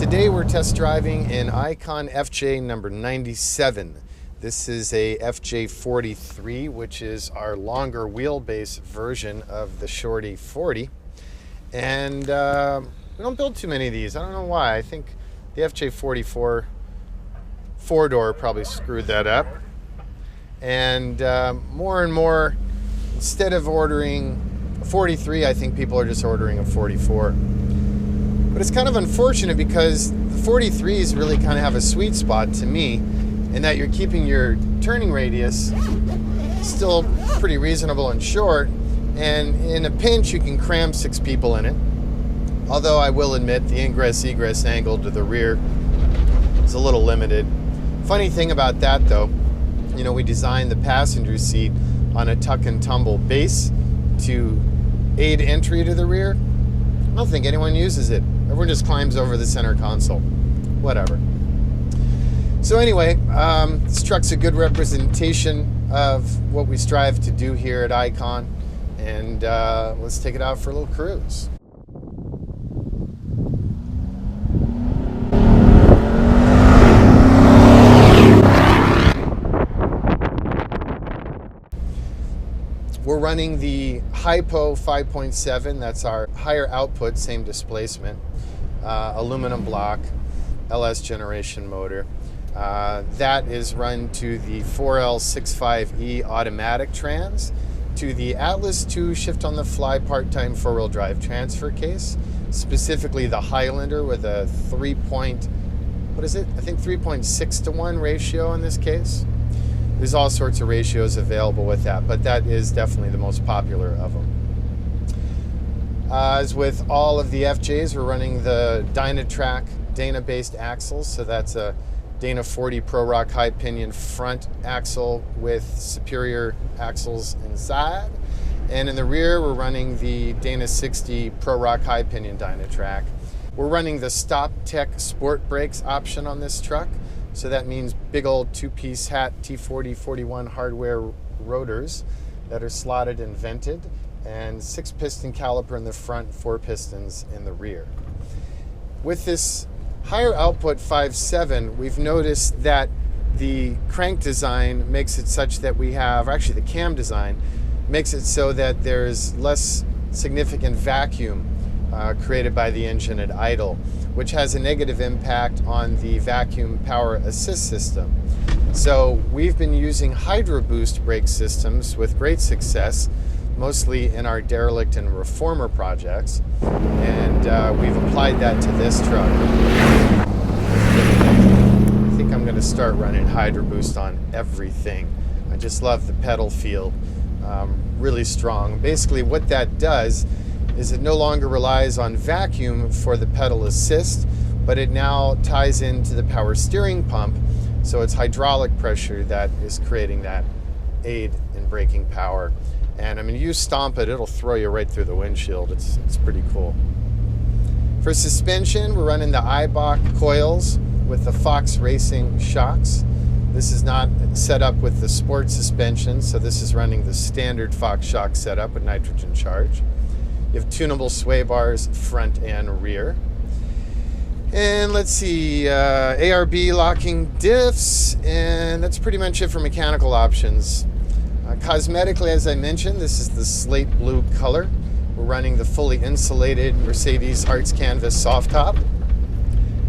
Today we're test driving an ICON FJ number 97. This is a FJ43, which is our longer wheelbase version of the Shorty 40. And we don't build too many of these. I don't know why. I think the FJ44 four-door probably screwed that up. And more and more, instead of ordering a 43, I think people are just ordering a 44. But it's kind of unfortunate because the 43s really kind of have a sweet spot to me in that you're keeping your turning radius still pretty reasonable and short, and in a pinch you can cram 6 people in it. Although I will admit the ingress-egress angle to the rear is a little limited. Funny thing about that though, you know, we designed the passenger seat on a tuck and tumble base to aid entry to the rear. I don't think anyone uses it. Everyone just climbs over the center console. Whatever. So anyway, this truck's a good representation of what we strive to do here at ICON. And let's take it out for a little cruise. We're running the Hypo 5.7, that's our higher output, same displacement, aluminum block, LS generation motor. That is run to the 4L65E automatic trans, to the Atlas 2 shift on the fly part-time 4-wheel drive transfer case, specifically the Highlander with a 3.6 to 1 ratio in this case. There's all sorts of ratios available with that, but that is definitely the most popular of them. As with all of the FJs, we're running the Dynatrac Dana-based axles, so that's a Dana 40 Pro Rock high pinion front axle with superior axles inside. And in the rear, we're running the Dana 60 Pro Rock high pinion Dynatrac. We're running the Stop Tech Sport Brakes option on this truck. So that means big old 2-piece hat T40-41 hardware rotors that are slotted and vented, and 6-piston caliper in the front, 4 pistons in the rear. With this higher output 5.7, we've noticed that the crank design makes it such that we have, or actually the cam design, makes it so that there's less significant vacuum created by the engine at idle, which has a negative impact on the vacuum power assist system. So we've been using Hydro Boost brake systems with great success, mostly in our derelict and reformer projects, and we've applied that to this truck. I think I'm going to start running Hydro Boost on everything. I just love the pedal feel, really strong. Basically what that does is it no longer relies on vacuum for the pedal assist, but it now ties into the power steering pump, so it's hydraulic pressure that is creating that aid in braking power. And I mean, you stomp it, it'll throw you right through the windshield. It's pretty cool. For suspension, we're running the Eibach coils with the Fox Racing shocks. This is not set up with the sport suspension, so this is running the standard Fox shock setup with nitrogen charge. You have tunable sway bars front and rear. And let's see, ARB locking diffs, and that's pretty much it for mechanical options. Cosmetically, as I mentioned, this is the slate blue color. We're running the fully insulated Mercedes Hartz Canvas soft top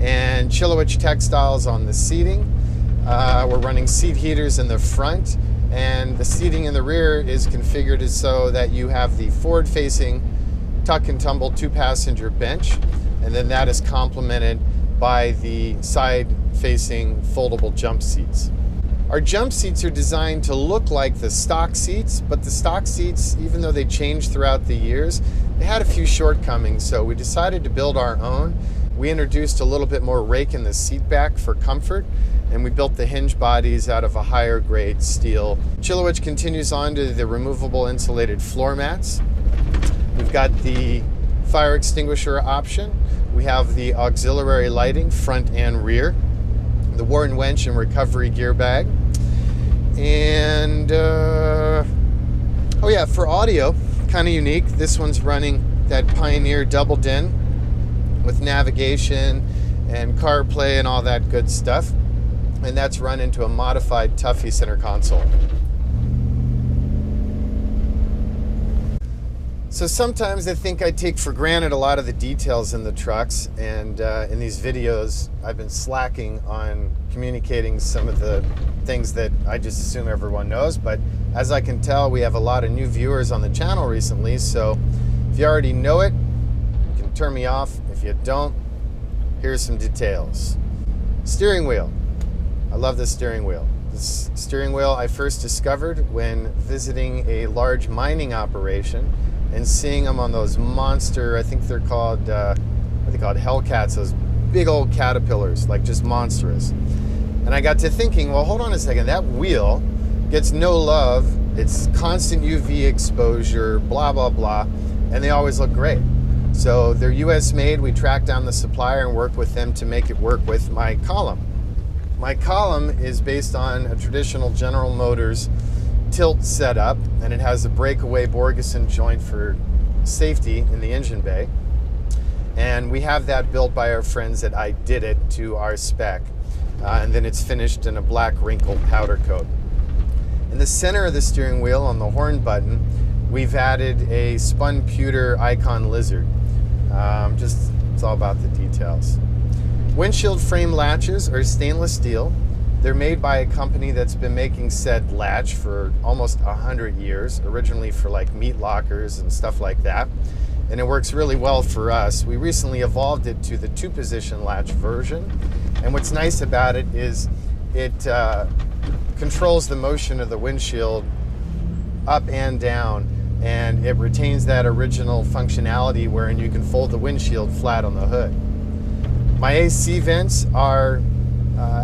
and Chilowich textiles on the seating. We're running seat heaters in the front, and the seating in the rear is configured so that you have the forward-facing tuck and tumble 2-passenger bench, and then that is complemented by the side-facing foldable jump seats. Our jump seats are designed to look like the stock seats, but the stock seats, even though they changed throughout the years, they had a few shortcomings, so we decided to build our own. We introduced a little bit more rake in the seat back for comfort, and we built the hinge bodies out of a higher grade steel. Chilowich continues on to the removable insulated floor mats. We've got the fire extinguisher option. We have the auxiliary lighting front and rear, the Warren winch and recovery gear bag. And oh yeah, for audio, kind of unique. This one's running that Pioneer double din with navigation and CarPlay and all that good stuff. And that's run into a modified Tuffy center console. So sometimes I think I take for granted a lot of the details in the trucks, and in these videos I've been slacking on communicating some of the things that I just assume everyone knows. But as I can tell, we have a lot of new viewers on the channel recently, so if you already know it, you can turn me off. If you don't, here's some details. Steering wheel. I love this steering wheel. This steering wheel I first discovered when visiting a large mining operation and seeing them on those monster, I think they're called, what are they called, Hellcats, those big old caterpillars, like just monstrous. And I got to thinking, well, hold on a second, that wheel gets no love, it's constant UV exposure, blah, blah, blah, and they always look great. So they're US made, we tracked down the supplier and worked with them to make it work with my column. My column is based on a traditional General Motors tilt setup, and it has a breakaway Borgeson joint for safety in the engine bay, and we have that built by our friends at I Did It to our spec, and then it's finished in a black wrinkled powder coat. In the center of the steering wheel on the horn button, we've added a spun pewter ICON Lizard. It's all about the details. Windshield frame latches are stainless steel. They're made by a company that's been making said latch for almost 100 years, originally for like meat lockers and stuff like that. And it works really well for us. We recently evolved it to the 2-position latch version. And what's nice about it is it controls the motion of the windshield up and down, and it retains that original functionality wherein you can fold the windshield flat on the hood. My AC vents are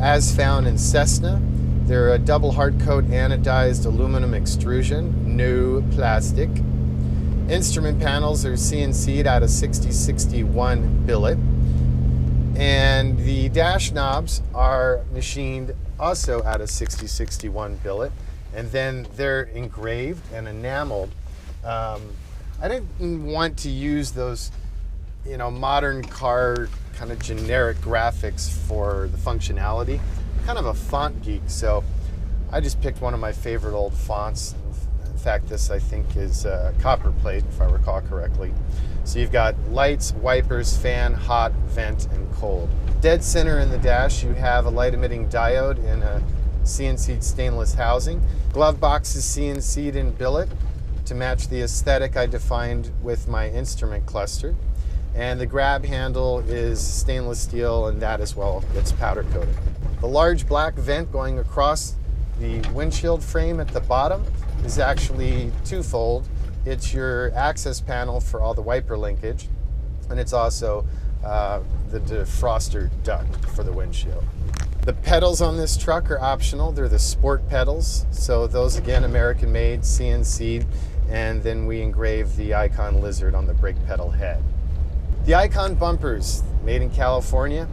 as found in Cessna. They're a double hard coat anodized aluminum extrusion, no plastic. Instrument panels are CNC'd out of 6061 billet. And the dash knobs are machined also out of 6061 billet. And then they're engraved and enameled. I didn't want to use those, modern car kind of generic graphics for the functionality. I'm kind of a font geek, so I just picked one of my favorite old fonts. In fact, this I think is copper plate, if I recall correctly. So you've got lights, wipers, fan, hot, vent, and cold. Dead center in the dash, you have a light emitting diode in a CNC'd stainless housing. Glove box is CNC'd in billet to match the aesthetic I defined with my instrument cluster. And the grab handle is stainless steel, and that as well gets powder coated. The large black vent going across the windshield frame at the bottom is actually twofold. It's your access panel for all the wiper linkage, and it's also the defroster duct for the windshield. The pedals on this truck are optional. They're the sport pedals, so those again American made, CNC'd, and then we engrave the ICON Lizard on the brake pedal head. The ICON bumpers, made in California,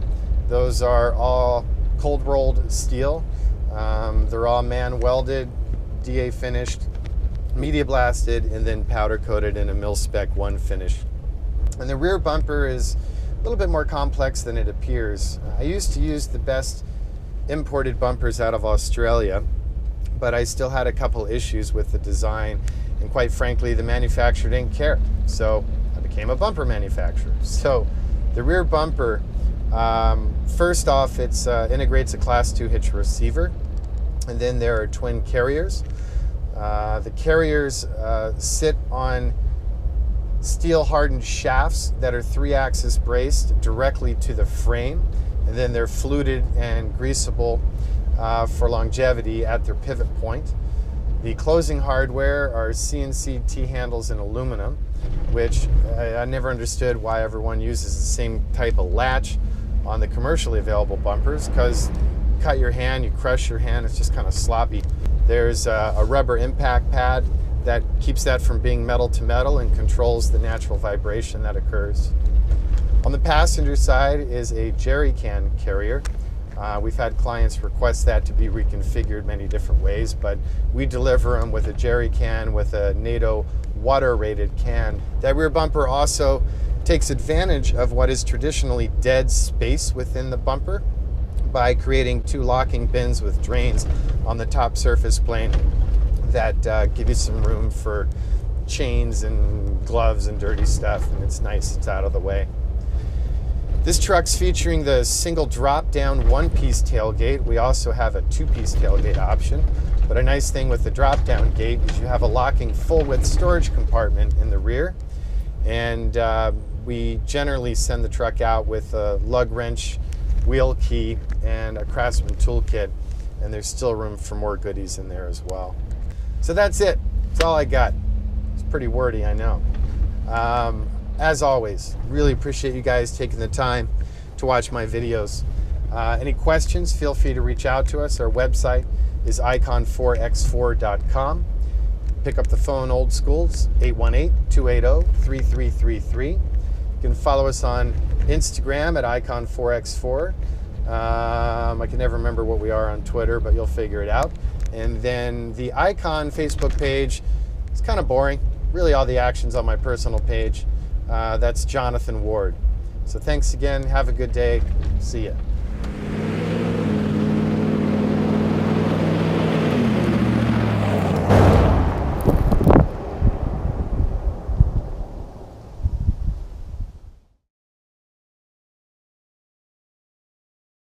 those are all cold rolled steel. They're all man welded, DA finished, media blasted, and then powder coated in a mil spec 1 finish. And the rear bumper is a little bit more complex than it appears. I used to use the best imported bumpers out of Australia, but I still had a couple issues with the design, and quite frankly the manufacturer didn't care, so I became a bumper manufacturer. So the rear bumper, first off, it integrates a class 2 hitch receiver, and then there are twin carriers. The carriers sit on steel hardened shafts that are 3-axis braced directly to the frame, and then they're fluted and greasable for longevity at their pivot point. The closing hardware are CNC T-handles in aluminum, which I never understood why everyone uses the same type of latch on the commercially available bumpers, because you cut your hand, you crush your hand, it's just kind of sloppy. There's a rubber impact pad that keeps that from being metal to metal and controls the natural vibration that occurs. On the passenger side is a jerry can carrier. We've had clients request that to be reconfigured many different ways, but we deliver them with a jerry can with a NATO water rated can. That rear bumper also takes advantage of what is traditionally dead space within the bumper by creating two locking bins with drains on the top surface plane that give you some room for chains and gloves and dirty stuff, and it's nice, it's out of the way. This truck's featuring the single drop-down one-piece tailgate. We also have a two-piece tailgate option, but a nice thing with the drop-down gate is you have a locking full-width storage compartment in the rear, and we generally send the truck out with a lug wrench, wheel key, and a Craftsman toolkit, and there's still room for more goodies in there as well. So that's it. That's all I got. It's pretty wordy, I know. As always, really appreciate you guys taking the time to watch my videos. Any questions, feel free to reach out to us. Our website is ICON4X4.com. Pick up the phone old schools, 818-280-3333. You can follow us on Instagram at ICON4X4. I can never remember what we are on Twitter, but you'll figure it out. And then the ICON Facebook page, it's kind of boring. Really all the action's on my personal page. That's Jonathan Ward. So thanks again. Have a good day. See ya.